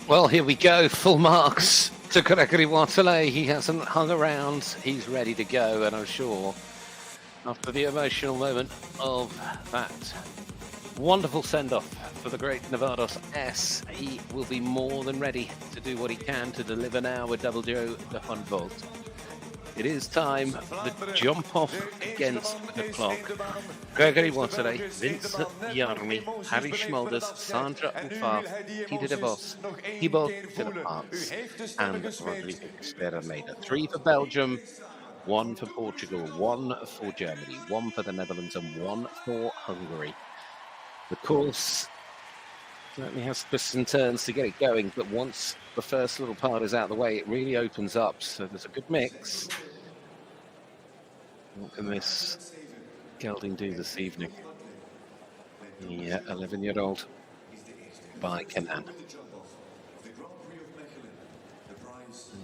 Well, here we go. Full marks to Gregory Waterley. He hasn't hung around. He's ready to go, and I'm sure after the emotional moment of that wonderful send-off for the great Nevados S, he will be more than ready to do what he can to deliver now with Double Joe the Hundvolt. It is time for the jump off against the clock. Gregory Waterley, Vincent Jarmy, Harrie Smolders, Sandra Auffarth, Pieter Devos, Philippaerts, and Rodrigo Sterrenmeijer. 3 for Belgium, 1 for Portugal, 1 for Germany, 1 for the Netherlands, and 1 for Hungary. The course certainly has twists and turns to get it going, but once the first little part is out of the way, it really opens up. So there's a good mix. What can this gelding do this evening? Yeah, 11-year-old by Kenan.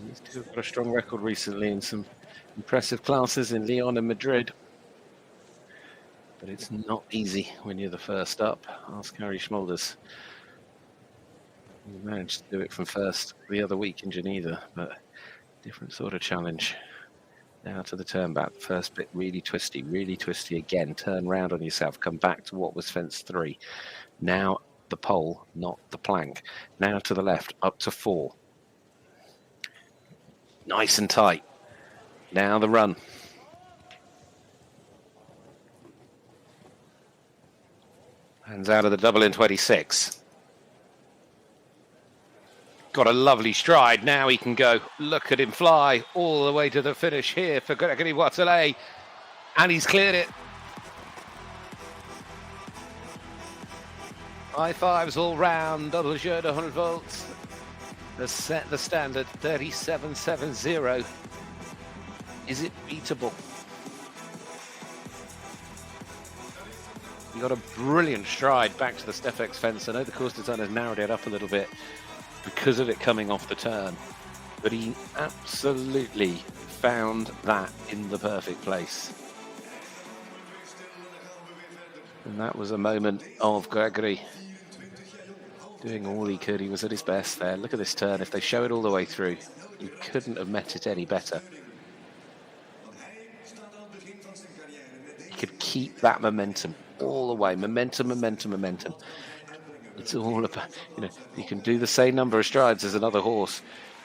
These two have got a strong record recently in some impressive classes in Lyon and Madrid. But it's not easy when you're the first up. Ask Harrie Smolders. He managed to do it from first the other week in Geneva, but different sort of challenge. Now to the turn back. The first bit really twisty again. Turn round on yourself. Come back to what was fence 3. Now the pole, not the plank. Now to the left, up to 4. Nice and tight. Now the run. Hands out of the double in 26. Got a lovely stride. Now he can go. Look at him fly all the way to the finish here for Gregory Waterley. And he's cleared it. High fives all round. Double jeu de 100 volts. Has set the standard 37.70. Is it beatable? He got a brilliant stride back to the Stefex fence. I know the course design has narrowed it up a little bit because of it coming off the turn, but he absolutely found that in the perfect place. And that was a moment of Gregory doing all he could. He was at his best there. Look at this turn. If they show it all the way through, you couldn't have met it any better. He could keep that momentum all the way. Momentum. It's all about, you can do the same number of strides as another horse,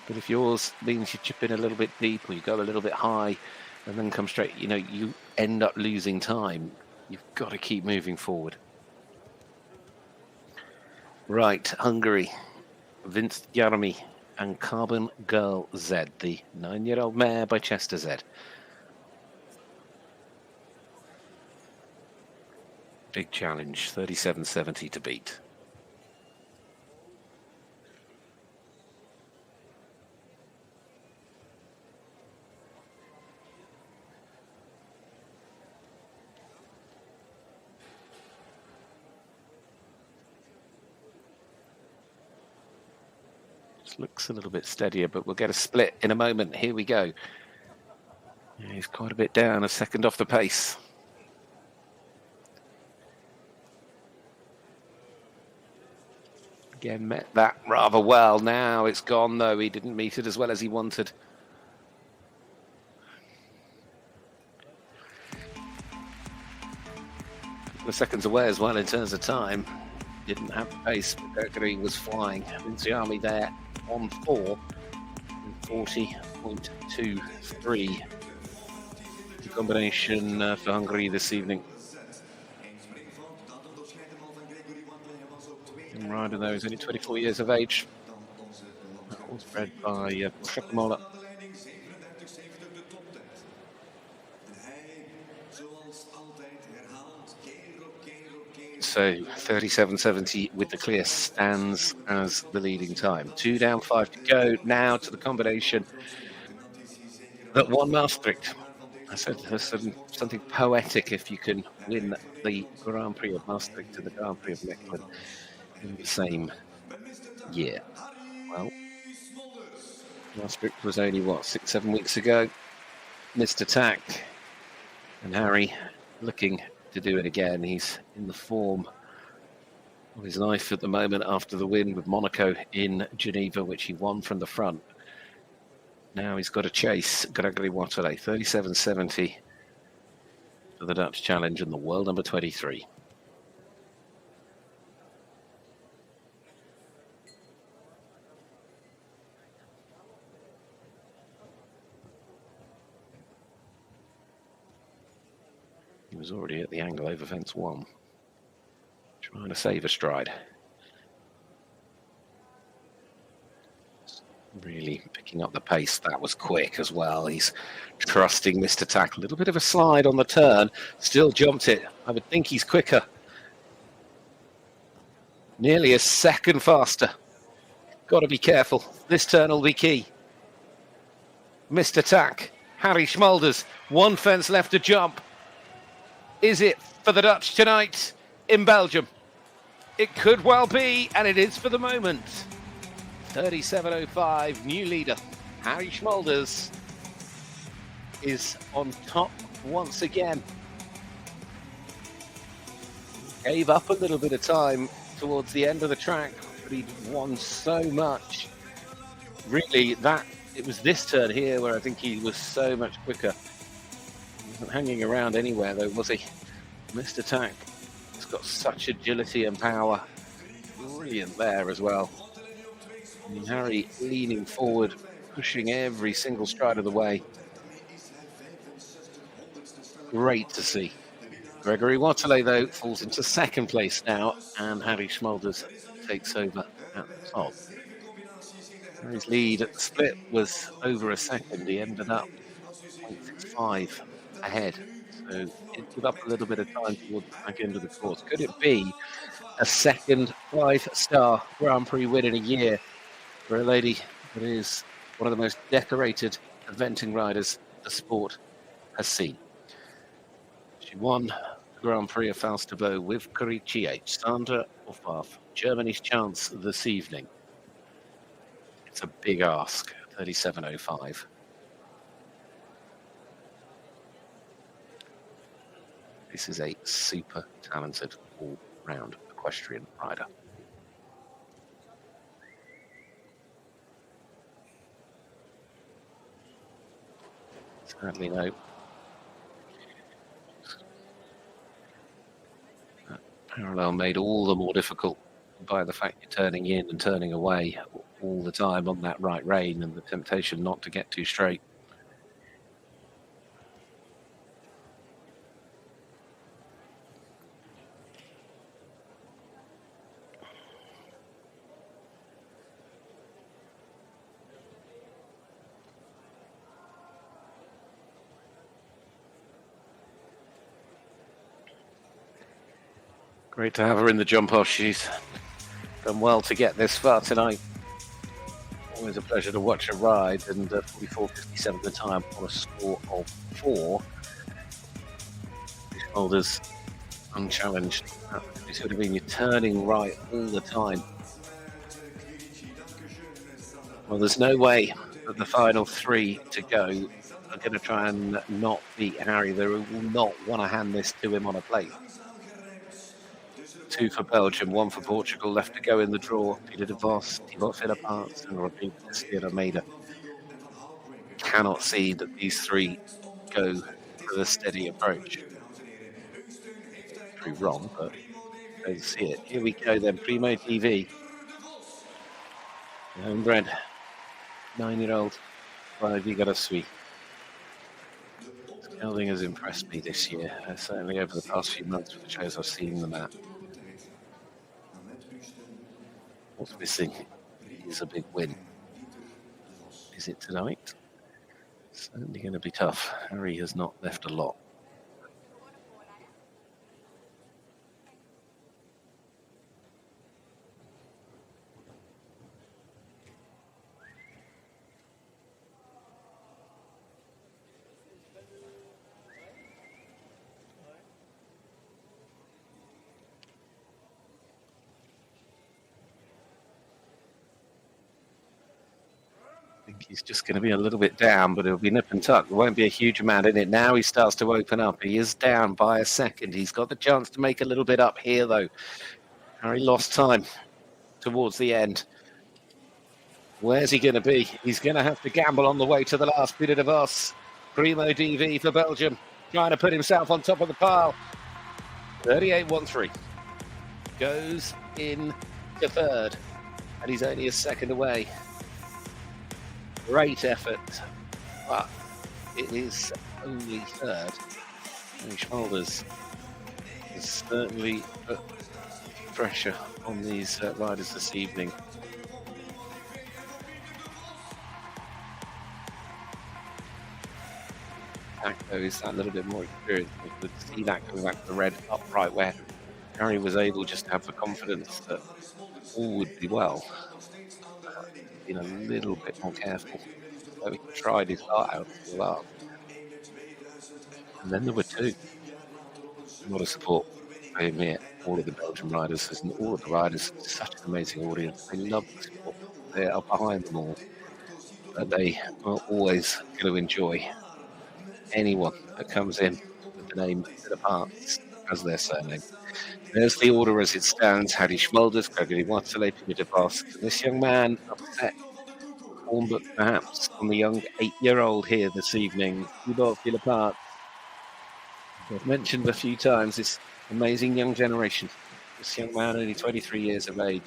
but if yours means you chip in a little bit deep or you go a little bit high and then come straight, you end up losing time. You've got to keep moving forward. Right, Hungary, Vince Jarmy and Carbon Girl Z, the 9-year-old mare by Chester Z. Big challenge, 37.70 to beat. Looks a little bit steadier, but we'll get a split in a moment. Here we go. Yeah, he's quite a bit down, a second off the pace. Again, met that rather well. Now it's gone, though. He didn't meet it as well as he wanted. A couple of seconds away as well in terms of time. Didn't have the pace, but Gregory was flying. Vince Jarmy there on 4, 40.23. The combination for Hungary this evening. And rider there is only 24 years of age. That was bred by Schoppemoller. So 37.70 with the clear stands as the leading time. 2 down, 5 to go. Now to the combination that won Maastricht. I said there's something poetic if you can win the Grand Prix of Maastricht and the Grand Prix of Mechelen in the same year. Well, Maastricht was only, 6-7 weeks ago. Missed attack. And Harrie looking to do it again. He's in the form on his life at the moment after the win with Monaco in Geneva, which he won from the front. Now he's got to chase Gregory Waterley, 37.70 for the Dutch Challenge and the world number 23. He was already at the angle over fence 1, trying to save a stride. Really picking up the pace. That was quick as well. He's trusting Mr. Tack. A little bit of a slide on the turn. Still jumped it. I would think he's quicker. Nearly a second faster. Got to be careful. This turn will be key. Mr. Tack. Harrie Smolders. One fence left to jump. Is it for the Dutch tonight in Belgium? It could well be, and it is for the moment. 37.05, new leader, Harrie Smolders, is on top once again. Gave up a little bit of time towards the end of the track, but he'd won so much. Really, it was this turn here where I think he was so much quicker. He wasn't hanging around anywhere though, was he? Mr. Tack has got such agility and power. Brilliant there as well. And Harrie leaning forward, pushing every single stride of the way. Great to see. Gregory Waterley, though, falls into second place now, and Harrie Smolders takes over at the top. Harrie's lead at the split was over a second. He ended up 0.65 ahead. So it took up a little bit of time towards the back end of the course. Could it be a second 5-star Grand Prix win in a year for a lady that is one of the most decorated eventing riders the sport has seen? She won the Grand Prix of Falsterbo with Prix, Sandra Auffarth, Germany's chance this evening. It's a big ask, 37.05. This is a super talented all-round equestrian rider. Sadly, no. That parallel made all the more difficult by the fact you're turning in and turning away all the time on that right rein and the temptation not to get too straight. Great to have her in the jump off. She's done well to get this far tonight. Always a pleasure to watch her ride, and 44.57 the time on a score of 4. Smolders unchallenged. It's going to mean you're turning right all the time. Well, there's no way that the final 3 to go are going to try and not beat Harrie. They will not want to hand this to him on a plate. 2 for Belgium, 1 for Portugal, left to go in the draw. Pieter Devos, Philippaerts, and Rodriguez cannot see that these 3 go with a steady approach. Pretty wrong, but don't see it. Here we go then, Primo TV. The homebred 9-year-old by Vigarasui. Gelding has impressed me this year, certainly over the past few months with the shows I've seen them at. What's missing is a big win. Is it tonight? Certainly going to be tough. Harrie has not left a lot. He's just going to be a little bit down, but it'll be nip and tuck. There won't be a huge amount in it. Now he starts to open up. He is down by a second. He's got the chance to make a little bit up here, though. Harrie lost time towards the end. Where's he going to be? He's going to have to gamble on the way to the last. Pieter Devos, Primo DV for Belgium, trying to put himself on top of the pile. 38.13. Goes in to third, and he's only a second away. Great effort, but it is only third. Harrie Smolders has certainly put pressure on these riders this evening. Though is that little bit more experience. You could see that coming back to the red upright where Harrie was able just to have the confidence that all would be well. Been a little bit more careful. So he tried his heart out for the last. And then there were two. A lot of support. I admit, all of the Belgian riders and all of the riders, such an amazing audience. They love the sport. They are behind them all. But they are always going to enjoy anyone that comes in with the name Philippaerts as their surname. There's the order as it stands. Harrie Smolders, Gregory Waterley, Pieter Devos. This young man upset form, but perhaps on the young 8-year-old here this evening, Philippaerts. I've mentioned a few times this amazing young generation. This young man, only 23 years of age,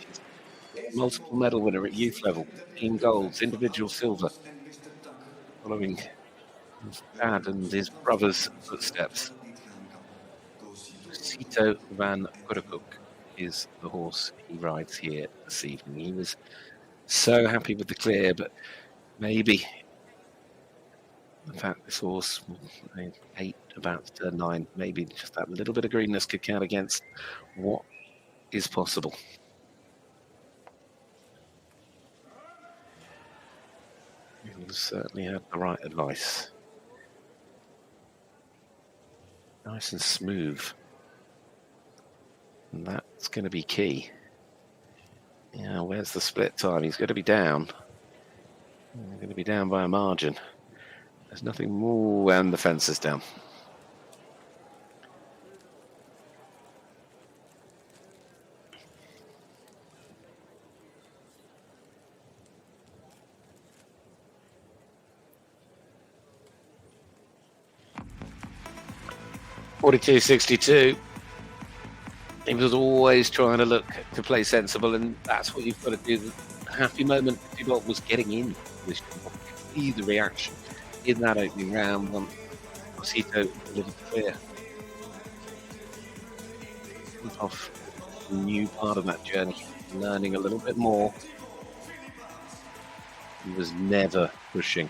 is a multiple medal winner at youth level, team golds, individual silver, following his dad and his brother's footsteps. Cito van Kurkuk is the horse he rides here this evening. He was so happy with the clear, but maybe the fact this horse, 8, about to turn 9, maybe just that little bit of greenness could count against what is possible. He'll certainly have the right advice. Nice and smooth. And that's going to be key. Yeah, where's the split time? He's going to be down. He's going to be down by a margin. There's nothing more, and the fence is down. $42.62. He was always trying to look to play sensible, and that's what you've got to do. The happy moment was getting in this. See the reaction in that opening round when Cito delivered clear. Off a new part of that journey, learning a little bit more. He was never pushing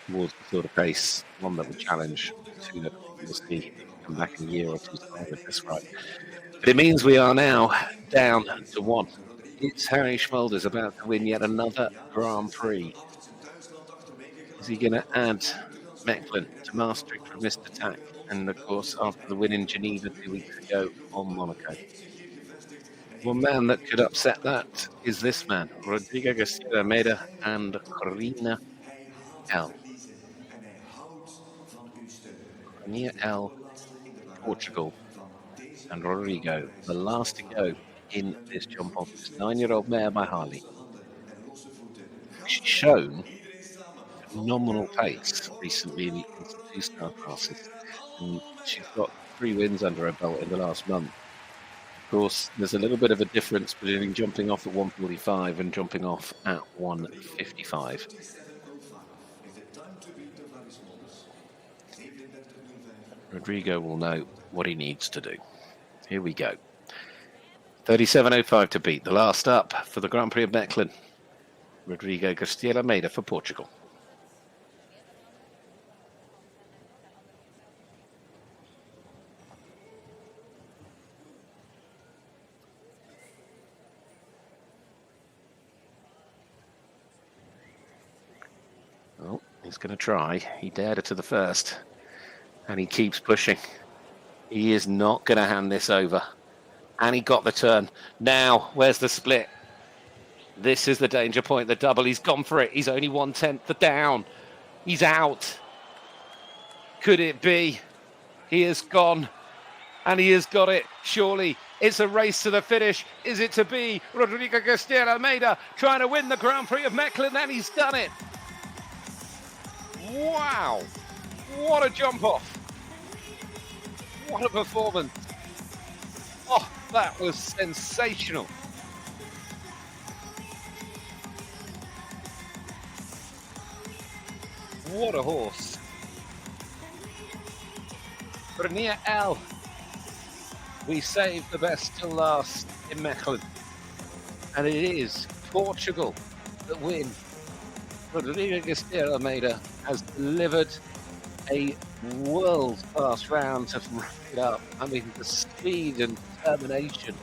towards the sort of pace, one that would challenge to that we'll see come back in a year or two's time with this right. But it means we are now down to 1. It's Harrie Smolders about to win yet another Grand Prix. Is he going to add Mechelen to Maastricht from missed attack? And of course, after the win in Geneva 2 weeks ago on Monaco. One man that could upset that is this man, Rodrigo Garcia and Corina L. Corina L, Portugal, and Rodrigo, the last to go in this jump off this 9-year-old mare by Harrie. She's shown phenomenal pace recently in the 2-star classes, and she's got 3 wins under her belt in the last month. Of course, there's a little bit of a difference between jumping off at 145 and jumping off at 155. Rodrigo will know what he needs to do. Here we go. 37.05 to beat. The last up for the Grand Prix of Mechelen. Rodrigo Garcia for Portugal. Oh, he's going to try. He dared it to the first. And he keeps pushing. He is not going to hand this over. And he got the turn. Now, where's the split? This is the danger point, the double. He's gone for it. He's only 1/10 down. He's out. Could it be? He has gone. And he has got it. Surely It's a race to the finish. Is it to be Rodrigo Garcia Almeida trying to win the Grand Prix of Mechelen? And he's done it. Wow. What a jump off. What a performance. Oh, that was sensational. What a horse. Vernier L. We saved the best till last in Mechelen. And it is Portugal that win. Rodrigo Garcia Almeida has delivered a world-class round to wrap it up. I mean, the speed and determination.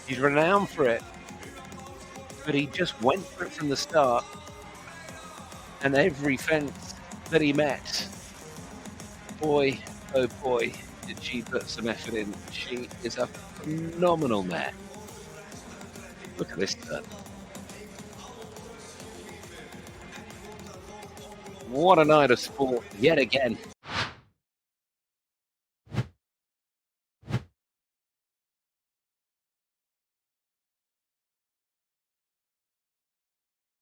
He's renowned for it. But he just went for it from the start. And every fence that he met, boy, oh boy, did she put some effort in. She is a phenomenal mare. Look at this turn. What a night of sport yet again.